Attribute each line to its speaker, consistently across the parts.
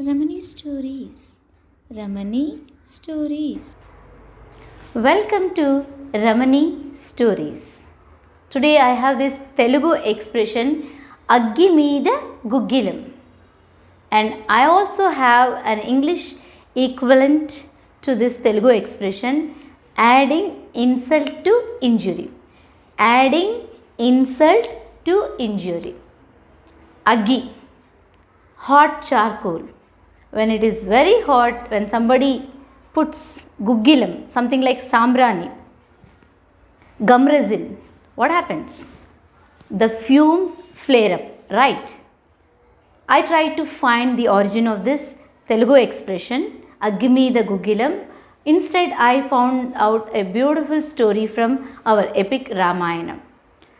Speaker 1: Ramani Stories. Ramani Stories. Welcome to Ramani Stories. Today I have this Telugu expression Aggi Meeda Guggilam, and I also have an English equivalent to this Telugu expression, adding insult to injury. Adding insult to injury. Aggi, hot charcoal. When it is very hot, when somebody puts guggilam, something like sambrani, gum resin, what happens? The fumes flare up, right? I tried to find the origin of this Telugu expression, Aggi Meeda Guggilam. Instead, I found out a beautiful story from our epic Ramayana.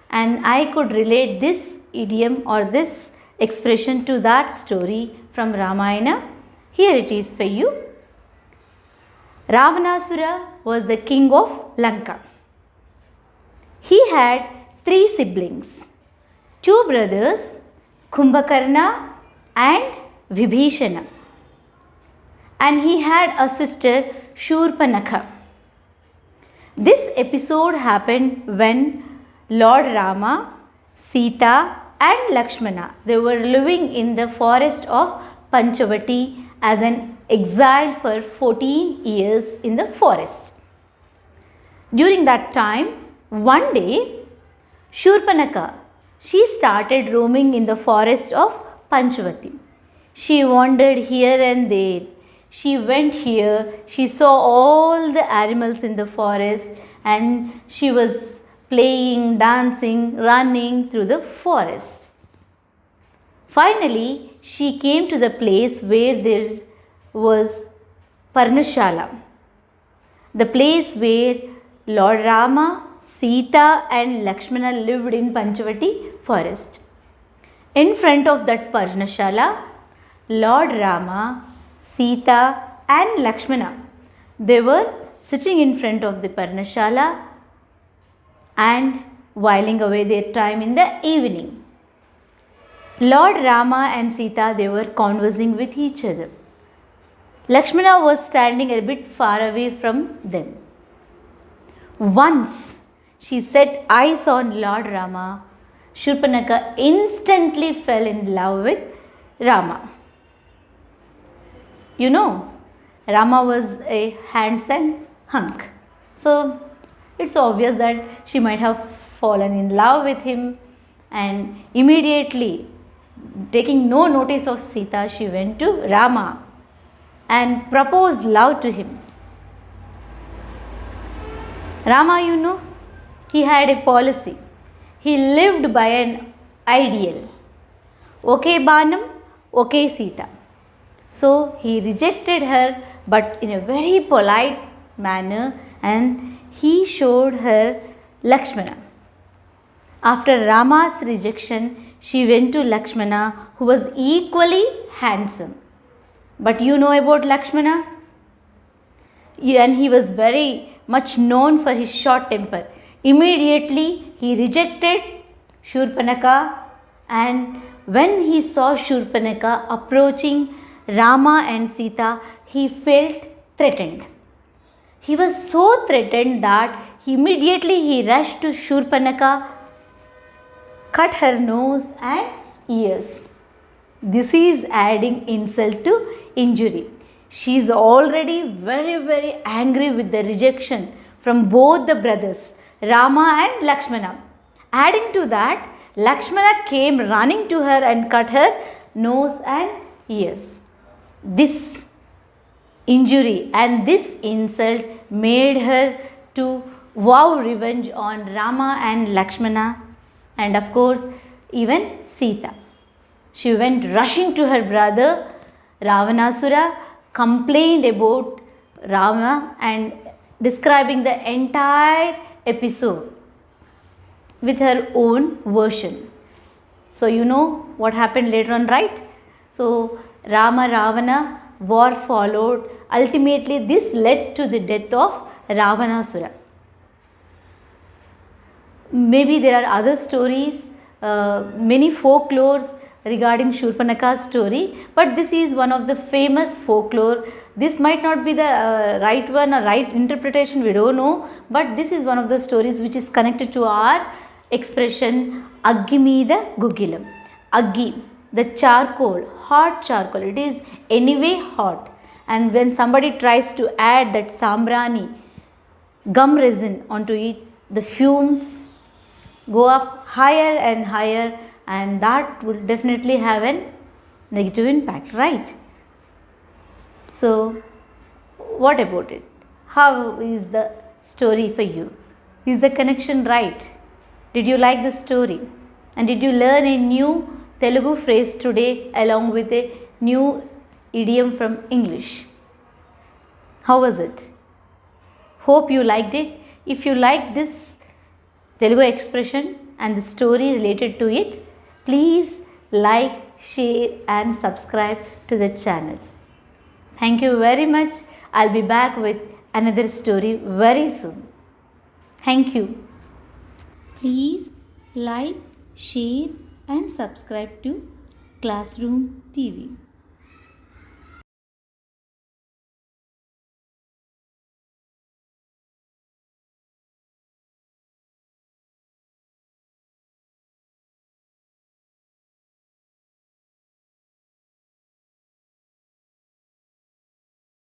Speaker 1: And I could relate this idiom or this expression to that story from Ramayana. Here it is for you. Ravanasura was the king of Lanka. He had 3 siblings, 2 brothers, Kumbhakarna and Vibhishana. And he had a sister, Shurpanakha. This episode happened when Lord Rama, Sita and Lakshmana, they were living in the forest of Panchavati as an exile for 14 years in the forest. During that time, one day, Shurpanakha, she started roaming in the forest of Panchavati. She wandered here and there. She went here, she saw all the animals in the forest, and she was playing, dancing, running through the forest. Finally, she came to the place where there was Parnashala, the place where Lord Rama, Sita and Lakshmana lived in Panchavati forest. In front of that Parnashala, Lord Rama, Sita and Lakshmana, they were sitting in front of the Parnashala and whiling away their time in the evening. Lord Rama and Sita, they were conversing with each other. Lakshmana was standing a bit far away from them. Once she set eyes on Lord Rama, Shurpanakha instantly fell in love with Rama. You know, Rama was a handsome hunk. So it's obvious that she might have fallen in love with him, and immediately, taking no notice of Sita, she went to Rama and proposed love to him. Rama, you know, he had a policy. He lived by an ideal. Okay Banam, okay Sita. So he rejected her, but in a very polite manner, and he showed her Lakshmana. After Rama's rejection, she went to Lakshmana, who was equally handsome. But you know about Lakshmana? And he was very much known for his short temper. Immediately, he rejected Shurpanakha, and when he saw Shurpanakha approaching Rama and Sita, he felt threatened. He was so threatened that immediately he rushed to Shurpanakha, cut her nose and ears. This is adding insult to injury. She is already very angry with the rejection from both the brothers, Rama and Lakshmana. Adding to that, Lakshmana came running to her and cut her nose and ears. This injury and this insult made her to vow revenge on Rama and Lakshmana, and of course even Sita. She went rushing to her brother Ravanasura, complained about Rama and describing the entire episode with her own version. So you know what happened later on, right? So Rama Ravana war followed. Ultimately, this led to the death of Ravanasura. Maybe there are other stories, many folklores regarding Shurpanakha's story, but this is one of the famous folklore. This might not be the right one or right interpretation, we don't know, but this is one of the stories which is connected to our expression Aggi Meeda Gugilam. Aggi, the charcoal, hot charcoal, it is anyway hot, and when somebody tries to add that sambrani, gum resin onto it, the fumes go up higher and higher, and that will definitely have a negative impact, right? So what about it? How is the story for you? Is the connection right? Did you like the story? And did you learn a new Telugu phrase today along with a new idiom from English? How was it? Hope you liked it. If you liked this Telugu expression and the story related to it, please like, share and subscribe to the channel. Thank you very much. I'll be back with another story very soon. Thank you. Please like, share and subscribe to Classroom TV.